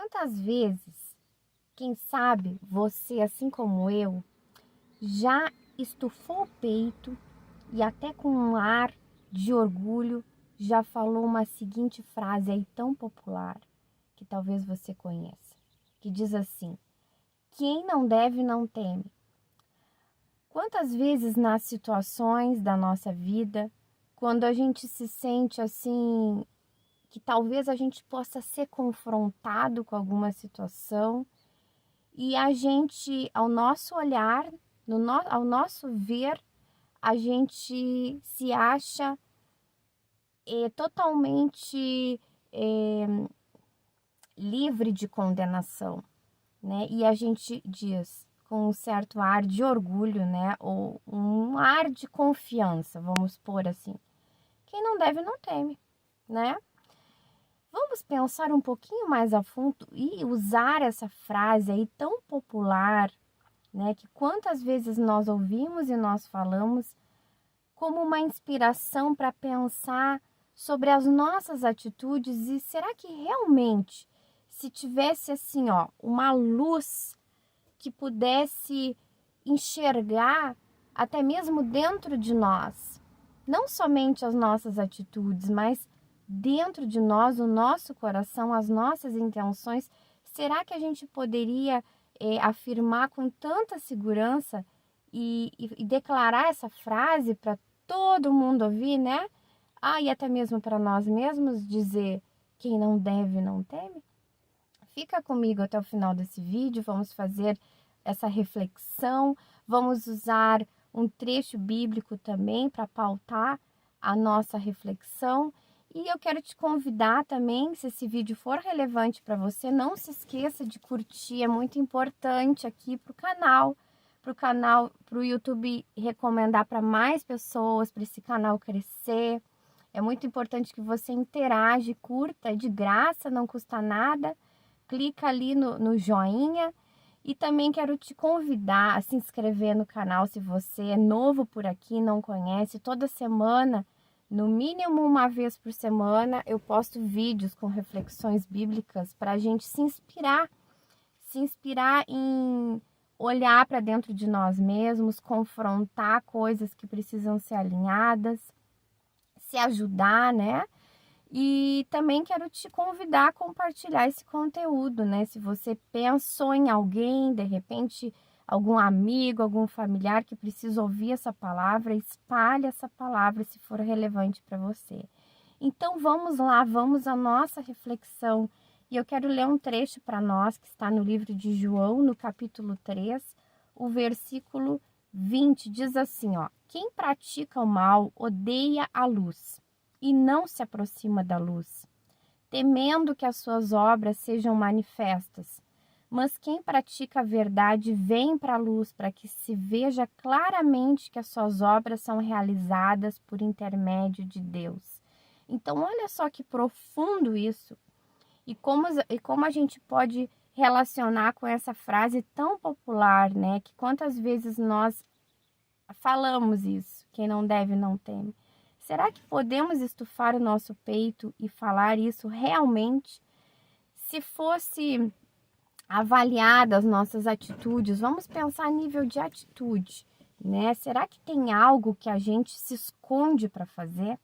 Quantas vezes, quem sabe você, assim como eu, já estufou o peito e até com um ar de orgulho já falou uma seguinte frase aí tão popular que talvez você conheça, que diz assim: quem não deve não teme. Quantas vezes nas situações da nossa vida, quando a gente se sente assim, que talvez a gente possa ser confrontado com alguma situação e a gente, ao nosso olhar, ao nosso ver, a gente se acha totalmente livre de condenação, né? E a gente diz com um certo ar de orgulho, né? Ou um ar de confiança, vamos pôr assim. Quem não deve não teme, né? Vamos pensar um pouquinho mais a fundo e usar essa frase aí tão popular, né? Que quantas vezes nós ouvimos e nós falamos como uma inspiração para pensar sobre as nossas atitudes e será que realmente, se tivesse assim, ó, uma luz que pudesse enxergar até mesmo dentro de nós, não somente as nossas atitudes, mas dentro de nós, o nosso coração, as nossas intenções, será que a gente poderia afirmar com tanta segurança e declarar essa frase para todo mundo ouvir, né? E até mesmo para nós mesmos dizer: quem não deve não teme? Fica comigo até o final desse vídeo, vamos fazer essa reflexão, vamos usar um trecho bíblico também para pautar a nossa reflexão. E eu quero te convidar também, se esse vídeo for relevante para você, não se esqueça de curtir, é muito importante aqui para o canal, para o YouTube recomendar para mais pessoas, para esse canal crescer. É muito importante que você interage, curta, é de graça, não custa nada. Clica ali no joinha e também quero te convidar a se inscrever no canal se você é novo por aqui, não conhece. Toda semana, no mínimo uma vez por semana, eu posto vídeos com reflexões bíblicas para a gente se inspirar em olhar para dentro de nós mesmos, confrontar coisas que precisam ser alinhadas, se ajudar, né? E também quero te convidar a compartilhar esse conteúdo, né? Se você pensou em alguém, de repente, algum amigo, algum familiar que precisa ouvir essa palavra, espalhe essa palavra se for relevante para você. Então vamos lá, vamos à nossa reflexão. E eu quero ler um trecho para nós que está no livro de João, no capítulo 3, o versículo 20, diz assim, ó: quem pratica o mal odeia a luz e não se aproxima da luz, temendo que as suas obras sejam manifestas. Mas quem pratica a verdade vem para a luz, para que se veja claramente que as suas obras são realizadas por intermédio de Deus. Então, olha só que profundo isso. E como a gente pode relacionar com essa frase tão popular, né? Que quantas vezes nós falamos isso, quem não deve não teme. Será que podemos estufar o nosso peito e falar isso realmente? Se fosse avaliadas as nossas atitudes, vamos pensar a nível de atitude, né? Será que tem algo que a gente se esconde para fazer?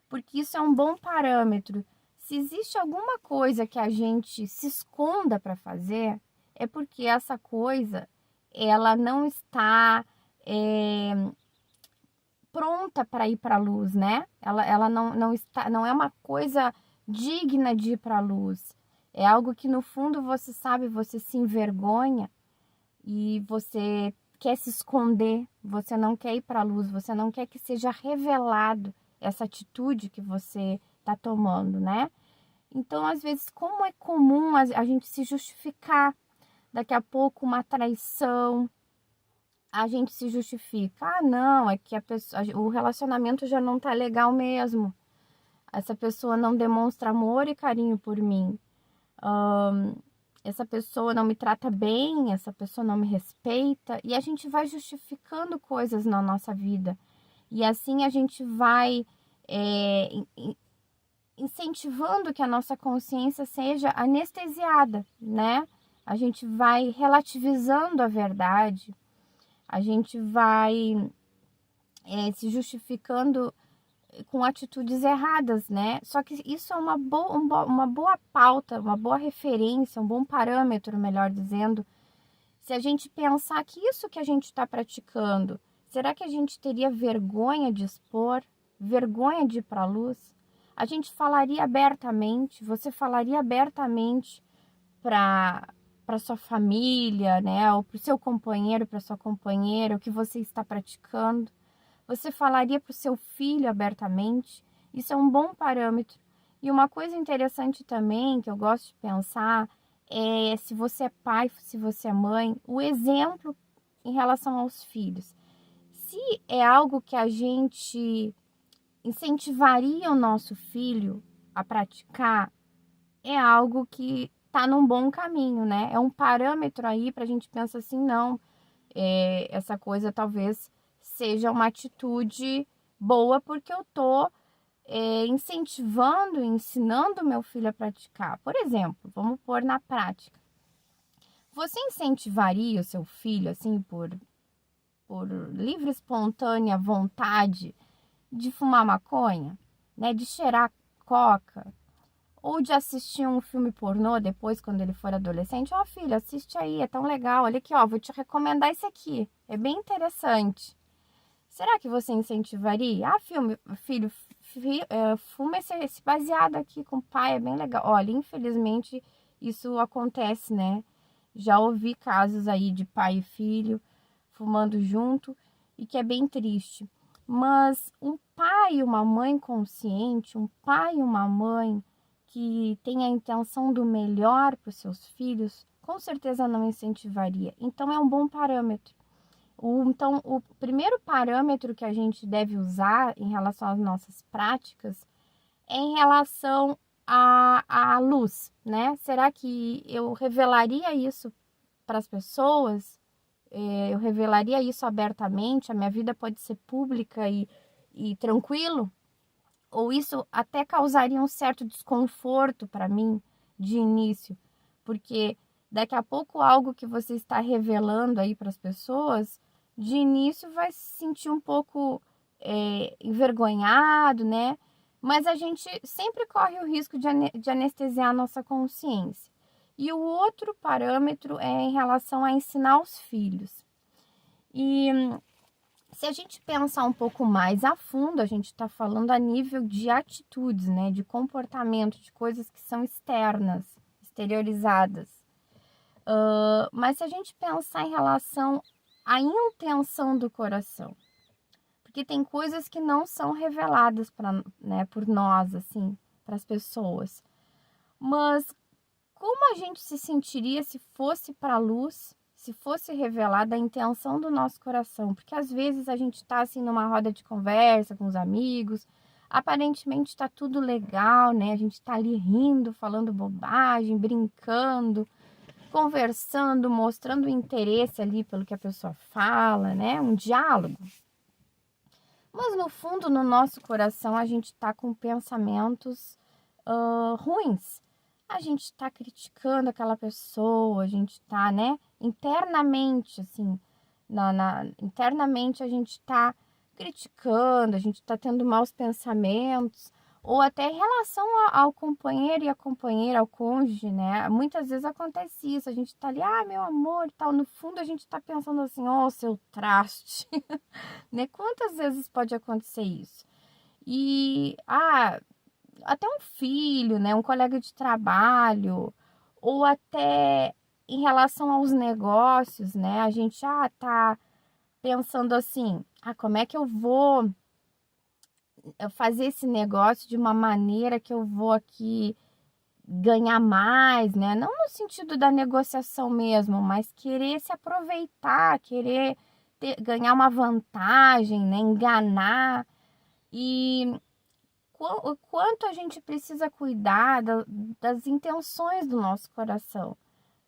Porque isso é um bom parâmetro. Se existe alguma coisa que a gente se esconda para fazer, é porque essa coisa ela não está pronta para ir para a luz, né? Ela não está, não é uma coisa digna de ir para a luz. É algo que no fundo você sabe, você se envergonha e você quer se esconder, você não quer ir para a luz, você não quer que seja revelado essa atitude que você está tomando, né? Então, às vezes, como é comum a gente se justificar, daqui a pouco uma traição, a gente se justifica. Não, é que o relacionamento já não tá legal mesmo. Essa pessoa não demonstra amor e carinho por mim. Essa pessoa não me trata bem, essa pessoa não me respeita. E a gente vai justificando coisas na nossa vida. E assim a gente vai incentivando que a nossa consciência seja anestesiada, né? A gente vai relativizando a verdade, a gente vai se justificando com atitudes erradas, né? Só que isso é uma boa pauta, uma boa referência, um bom parâmetro, melhor dizendo, se a gente pensar que isso que a gente está praticando, será que a gente teria vergonha de expor, vergonha de ir para a luz? A gente falaria abertamente, você falaria abertamente para sua família, né, ou para o seu companheiro, para sua companheira, o que você está praticando? Você falaria para o seu filho abertamente? Isso é um bom parâmetro. E uma coisa interessante também que eu gosto de pensar é se você é pai, se você é mãe, o exemplo em relação aos filhos. Se é algo que a gente incentivaria o nosso filho a praticar, é algo que está num bom caminho, né? É um parâmetro aí para a gente pensar assim, não, essa coisa talvez seja uma atitude boa porque eu tô incentivando, ensinando meu filho a praticar. Por exemplo, vamos pôr na prática. Você incentivaria o seu filho, assim, por livre, espontânea vontade, de fumar maconha, né? De cheirar coca? Ou de assistir um filme pornô depois, quando ele for adolescente? Ó, filho, assiste aí, é tão legal. Olha aqui, ó, vou te recomendar esse aqui. É bem interessante. Será que você incentivaria? Ah, filho, fuma esse baseado aqui com o pai, é bem legal. Olha, infelizmente isso acontece, né? Já ouvi casos aí de pai e filho fumando junto e que é bem triste. Mas um pai e uma mãe consciente, um pai e uma mãe que tem a intenção do melhor para os seus filhos, com certeza não incentivaria. Então é um bom parâmetro. Então, o primeiro parâmetro que a gente deve usar em relação às nossas práticas é em relação à luz, né? Será que eu revelaria isso para as pessoas? Eu revelaria isso abertamente? A minha vida pode ser pública e tranquilo? Ou isso até causaria um certo desconforto para mim de início? Porque daqui a pouco algo que você está revelando aí para as pessoas, de início vai se sentir um pouco envergonhado, né? Mas a gente sempre corre o risco de anestesiar a nossa consciência. E o outro parâmetro é em relação a ensinar os filhos. E se a gente pensar um pouco mais a fundo, a gente está falando a nível de atitudes, né? De comportamento, de coisas que são externas, exteriorizadas. Mas se a gente pensar em relação à intenção do coração, porque tem coisas que não são reveladas né, por nós, assim, para as pessoas. Mas como a gente se sentiria se fosse para a luz, se fosse revelada a intenção do nosso coração? Porque às vezes a gente está assim numa roda de conversa com os amigos, aparentemente está tudo legal, né? A gente está ali rindo, falando bobagem, brincando, conversando, mostrando interesse ali pelo que a pessoa fala, né? Um diálogo. Mas no fundo, no nosso coração, a gente está com pensamentos ruins. A gente está criticando aquela pessoa, a gente está, né? Internamente, assim, internamente a gente está criticando, a gente está tendo maus pensamentos, ou até em relação ao companheiro e a companheira, ao cônjuge, né? Muitas vezes acontece isso, a gente tá ali, ah, meu amor e tal, no fundo a gente tá pensando assim, ó, seu traste, né? Quantas vezes pode acontecer isso? E, até um filho, né? Um colega de trabalho, ou até em relação aos negócios, né? A gente, tá pensando assim, como é que eu vou fazer esse negócio de uma maneira que eu vou aqui ganhar mais, né? Não no sentido da negociação mesmo, mas querer se aproveitar, querer ganhar uma vantagem, né? Enganar. E o quanto a gente precisa cuidar das intenções do nosso coração,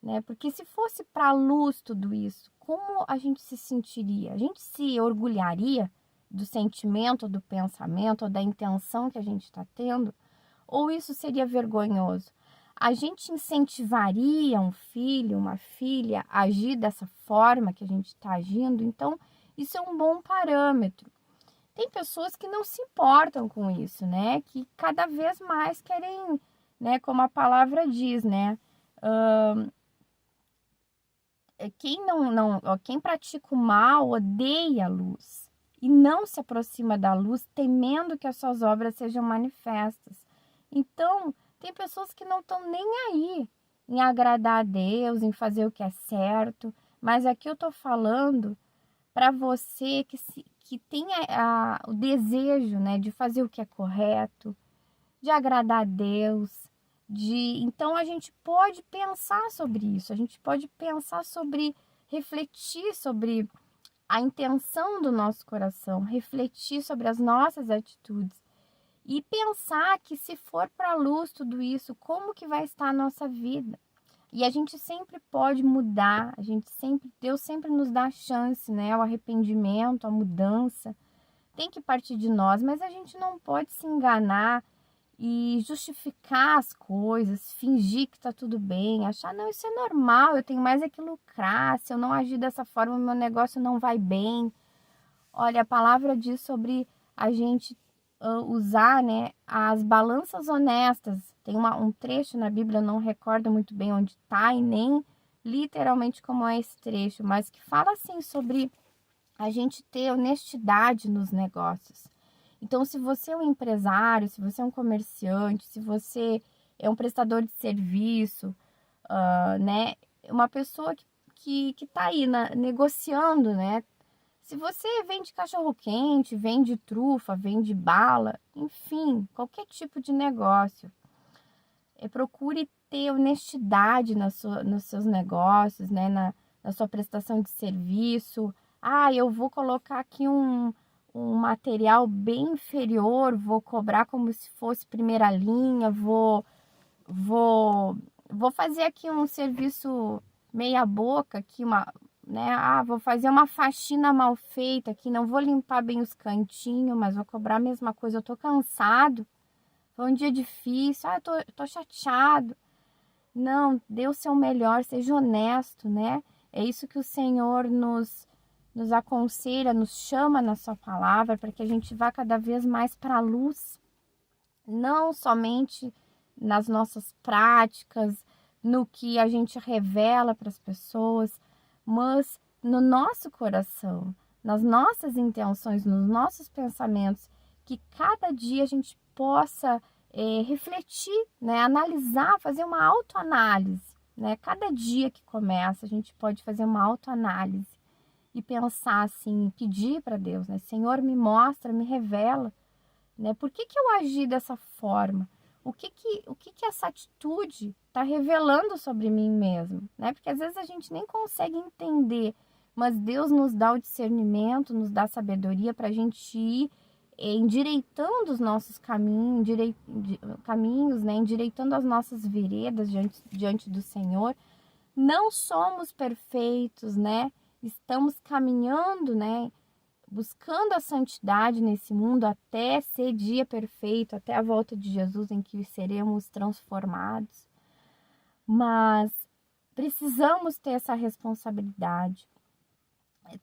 né? Porque se fosse para a luz tudo isso, como a gente se sentiria? A gente se orgulharia do sentimento, do pensamento, ou da intenção que a gente está tendo? Ou isso seria vergonhoso? A gente incentivaria um filho, uma filha a agir dessa forma que a gente está agindo? Então, isso é um bom parâmetro. Tem pessoas que não se importam com isso, né? Que cada vez mais querem, né? Como a palavra diz, né? Quem pratica o mal odeia a luz e não se aproxima da luz, temendo que as suas obras sejam manifestas. Então, tem pessoas que não estão nem aí em agradar a Deus, em fazer o que é certo, mas aqui eu estou falando para você que tem o desejo, né, de fazer o que é correto, de agradar a Deus, então a gente pode pensar sobre isso, a gente pode pensar sobre, refletir sobre a intenção do nosso coração, refletir sobre as nossas atitudes e pensar que se for para a luz tudo isso, como que vai estar a nossa vida? E a gente sempre pode mudar, Deus sempre nos dá a chance, né? O arrependimento, a mudança, tem que partir de nós, mas a gente não pode se enganar e justificar as coisas, fingir que tá tudo bem, achar, não, isso é normal, eu tenho mais é que lucrar, se eu não agir dessa forma, meu negócio não vai bem. Olha, a palavra diz sobre a gente usar, né, as balanças honestas. Tem um trecho na Bíblia, eu não recordo muito bem onde está e nem literalmente como é esse trecho, mas que fala assim sobre a gente ter honestidade nos negócios. Então, se você é um empresário, se você é um comerciante, se você é um prestador de serviço, né, uma pessoa que tá aí negociando, né? Se você vende cachorro-quente, vende trufa, vende bala, enfim, qualquer tipo de negócio, procure ter honestidade nos seus negócios, né? Na sua prestação de serviço. Ah, eu vou colocar aqui um material bem inferior, vou cobrar como se fosse primeira linha, vou, vou fazer aqui um serviço meia boca, aqui né? Ah, vou fazer uma faxina mal feita aqui, não vou limpar bem os cantinhos, mas vou cobrar a mesma coisa. Eu tô cansado, foi um dia difícil, tô chateado. Não, dê o seu melhor, seja honesto, né? É isso que o Senhor nos aconselha, nos chama na sua palavra, para que a gente vá cada vez mais para a luz, não somente nas nossas práticas, no que a gente revela para as pessoas, mas no nosso coração, nas nossas intenções, nos nossos pensamentos, que cada dia a gente possa refletir, né, analisar, fazer uma autoanálise, né? Cada dia que começa, a gente pode fazer uma autoanálise e pensar assim, pedir para Deus, né? Senhor, me mostra, me revela, né? Por que eu agi dessa forma? O que essa atitude está revelando sobre mim mesmo, né? Porque às vezes a gente nem consegue entender, mas Deus nos dá o discernimento, nos dá a sabedoria para a gente ir endireitando os nossos caminhos, né? Endireitando as nossas veredas diante do Senhor. Não somos perfeitos, né? Estamos caminhando, né? Buscando a santidade nesse mundo até ser dia perfeito, até a volta de Jesus em que seremos transformados. Mas precisamos ter essa responsabilidade,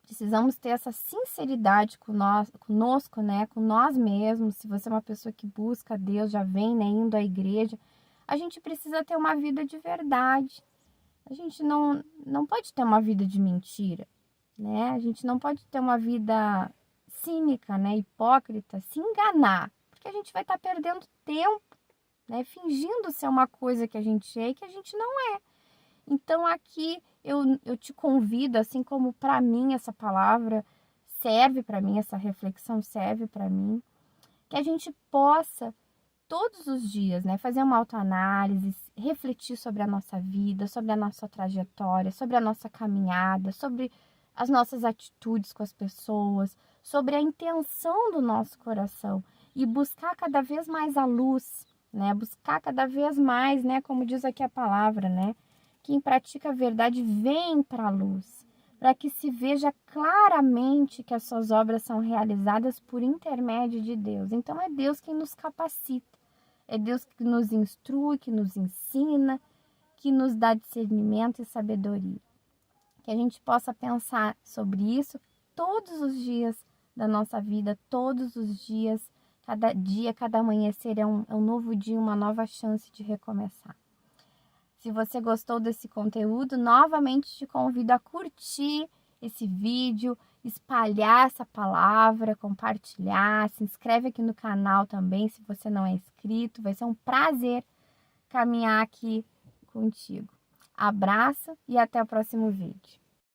precisamos ter essa sinceridade conosco, né? Com nós mesmos. Se você é uma pessoa que busca Deus, já vem, né, indo à igreja, a gente precisa ter uma vida de verdade. A gente não pode ter uma vida de mentira, né? A gente não pode ter uma vida cínica, né? Hipócrita, se enganar, porque a gente vai estar perdendo tempo, né? Fingindo ser uma coisa que a gente é e que a gente não é. Então aqui eu te convido, assim como para mim essa palavra serve para mim, essa reflexão serve para mim, que a gente possa todos os dias, né, fazer uma autoanálise, refletir sobre a nossa vida, sobre a nossa trajetória, sobre a nossa caminhada, sobre as nossas atitudes com as pessoas, sobre a intenção do nosso coração e buscar cada vez mais a luz, né? Buscar cada vez mais, né, como diz aqui a palavra, né? Quem pratica a verdade vem para a luz, para que se veja claramente que as suas obras são realizadas por intermédio de Deus. Então é Deus quem nos capacita. É Deus que nos instrui, que nos ensina, que nos dá discernimento e sabedoria. Que a gente possa pensar sobre isso todos os dias da nossa vida, todos os dias, cada dia, cada amanhecer é um novo dia, uma nova chance de recomeçar. Se você gostou desse conteúdo, novamente te convido a curtir esse vídeo, espalhar essa palavra, compartilhar, se inscreve aqui no canal também, se você não é inscrito. Vai ser um prazer caminhar aqui contigo. Abraço e até o próximo vídeo.